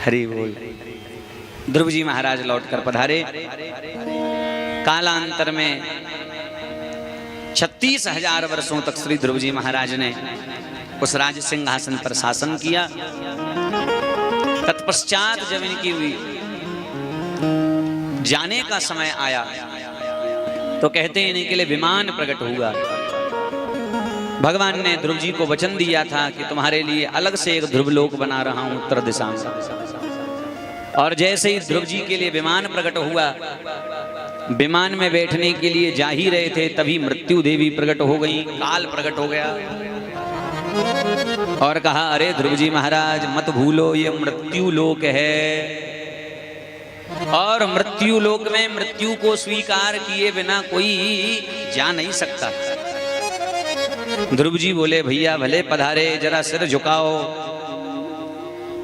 हरि बोल। ध्रुव जी महाराज लौटकर पधारे। कालांतर में 36,000 वर्षों तक श्री ध्रुव जी महाराज ने उस राज सिंहासन पर शासन किया। तत्पश्चात जब इनकी हुई जाने का समय आया तो कहते हैं इनके लिए विमान प्रकट हुआ। भगवान ने ध्रुव जी को वचन दिया था कि तुम्हारे लिए अलग से एक ध्रुवलोक बना रहा हूं उत्तर दिशा में। और जैसे ही ध्रुव जी के लिए विमान प्रकट हुआ, विमान में बैठने के लिए जा ही रहे थे, तभी मृत्यु देवी प्रकट हो गई, काल प्रकट हो गया और कहा, अरे ध्रुव जी महाराज मत भूलो, ये मृत्यु लोक है और मृत्यु लोक में मृत्यु को स्वीकार किए बिना कोई जा नहीं सकता। ध्रुव जी बोले, भैया भले पधारे, जरा सिर झुकाओ।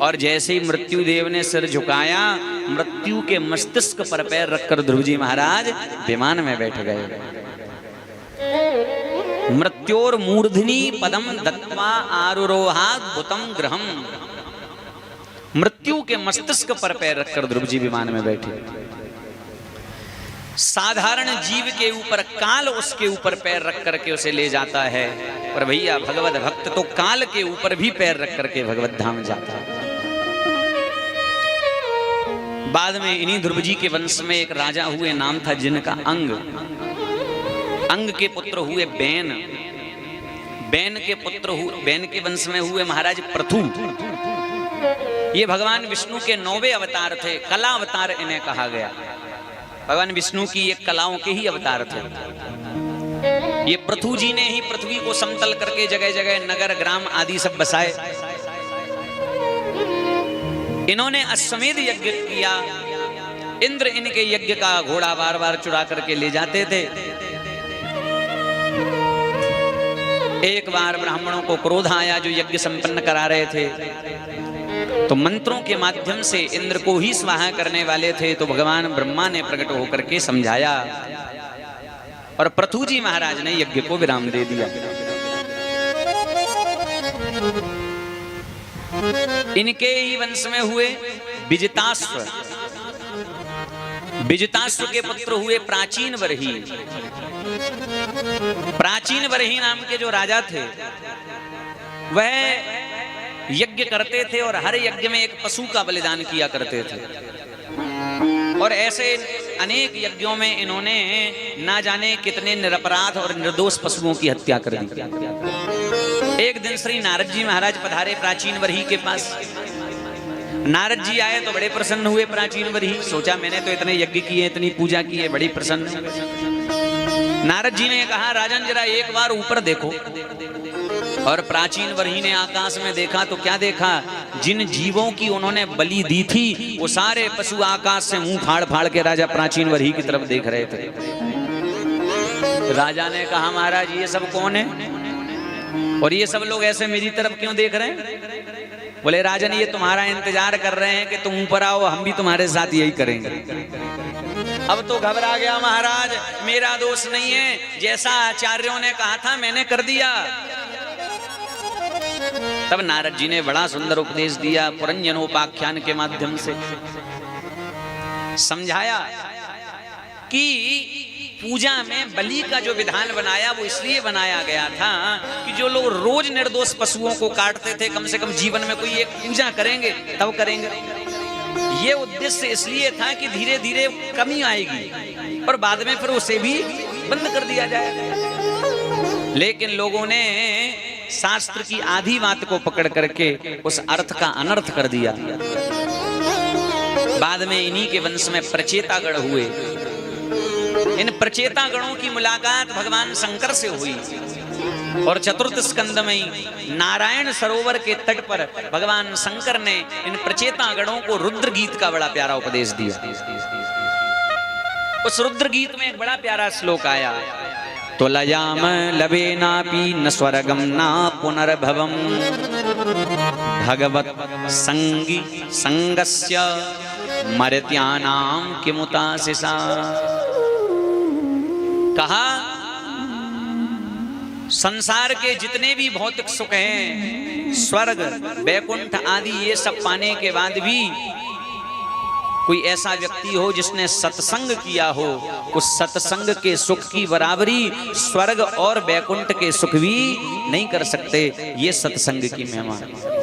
और जैसे ही मृत्यु देव ने सिर झुकाया, मृत्यु के मस्तिष्क पर पैर रखकर ध्रुव जी महाराज विमान में बैठ गए। मृत्योर मूर्धनि पदम दत्वा आरुरोहाद्भुतम गृहम। मृत्यु के मस्तिष्क पर पैर रखकर ध्रुव जी विमान में बैठे। साधारण जीव के ऊपर काल उसके ऊपर पैर रख करके उसे ले जाता है, पर भैया भगवत भक्त तो काल के ऊपर भी पैर रख करके भगवत धाम जाता है। बाद में इन्हीं ध्रुव जी के वंश में एक राजा हुए, नाम था जिनका अंग। अंग के पुत्र हुए बैन। बैन के पुत्र हुए, बैन के वंश में हुए महाराज पृथु। ये भगवान विष्णु के 9वें अवतार थे। कला अवतार इन्हें कहा गया। भगवान विष्णु की एक कलाओं के ही अवतार थे। ये पृथु जी ने ही पृथ्वी को समतल करके जगह जगह नगर ग्राम आदि सब बसाए। इन्होंने अश्वमेध यज्ञ किया। इंद्र इनके यज्ञ का घोड़ा बार बार चुरा करके ले जाते थे। एक बार ब्राह्मणों को क्रोध आया जो यज्ञ संपन्न करा रहे थे, तो मंत्रों के माध्यम से इंद्र को ही स्वाहा करने वाले थे। तो भगवान ब्रह्मा ने प्रकट होकर के समझाया और पृथु जी महाराज ने यज्ञ को विराम दे दिया। इनके ही वंश में हुए विजिताश्व। विजिताश्व के पुत्र हुए प्राचीन वर्ही। प्राचीन वर्ही नाम के जो राजा थे, वह यज्ञ करते थे और हर यज्ञ में एक पशु का बलिदान किया करते थे। और ऐसे अनेक यज्ञों में इन्होंने ना जाने कितने निरपराध और निर्दोष पशुओं की हत्या कर दी। एक दिन श्री नारद जी महाराज पधारे प्राचीन वर्ही के पास। नारद जी आए तो बड़े प्रसन्न हुए। प्राचीन वर्ही सोचा, मैंने तो इतने यज्ञ किए, इतनी पूजा की है, बड़ी प्रसन्न। नारद जी ने कहा, राजन जरा एक बार ऊपर देखो। और प्राचीन वर्ही ने आकाश में देखा तो क्या देखा, जिन जीवों की उन्होंने बलि दी थी वो सारे पशु आकाश से मुंह फाड़ फाड़ के राजा प्राचीन वर्ही की तरफ देख रहे थे। राजा ने कहा, महाराज ये सब कौन है और ये सब लोग ऐसे मेरी तरफ क्यों देख रहे हैं? बोले, राजन ये तुम्हारा इंतजार कर रहे हैं कि तुम ऊपर आओ, हम भी तुम्हारे साथ यही करेंगे। अब तो घबरा गया महाराज, मेरा दोष नहीं है, जैसा आचार्यों ने कहा था मैंने कर दिया। तब नारद जी ने बड़ा सुंदर उपदेश दिया, पुरंजनोपाख्यान के माध्यम से समझाया कि पूजा में बलि का जो विधान बनाया वो इसलिए बनाया गया था कि जो लोग रोज निर्दोष पशुओं को काटते थे, कम से कम जीवन में कोई एक पूजा करेंगे तब करेंगे। ये उद्देश्य इसलिए था कि धीरे धीरे कमी आएगी और बाद में फिर उसे भी बंद कर दिया जाएगा। लेकिन लोगों ने शास्त्र की आधी बात को पकड़ करके उस अर्थ का अनर्थ कर दिया। बाद में इन्हीं के वंश में प्रचेतागण हुए। इन प्रचेतागणों की मुलाकात भगवान शंकर से हुई और चतुर्थ स्कंद में नारायण सरोवर के तट पर भगवान शंकर ने इन प्रचेतागणों को रुद्र गीत का बड़ा प्यारा उपदेश दिया। उस रुद्र गीत में एक बड़ा प्यारा श्लोक आया, तो लयाम लवेनापि न स्वर्गम न पुनर्भवम भगवत संगी संगस्य मर्त्यानाम किमुतासिसा। कहा संसार के जितने भी भौतिक सुख हैं, स्वर्ग, वैकुंठ आदि, ये सब पाने के बाद भी कोई ऐसा व्यक्ति हो जिसने सत्संग किया हो, उस सत्संग के सुख की बराबरी स्वर्ग और वैकुंठ के सुख भी नहीं कर सकते। ये सत्संग की महिमा है।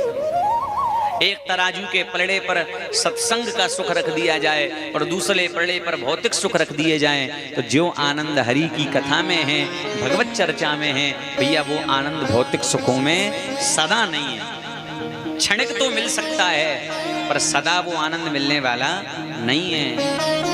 एक तराजू के पलड़े पर सत्संग का सुख रख दिया जाए और दूसरे पलड़े पर भौतिक सुख रख दिए जाएं, तो जो आनंद हरि की कथा में है, भगवत चर्चा में है, भैया वो आनंद भौतिक सुखों में सदा नहीं है। क्षणिक तो मिल सकता है पर सदा वो आनंद मिलने वाला नहीं है।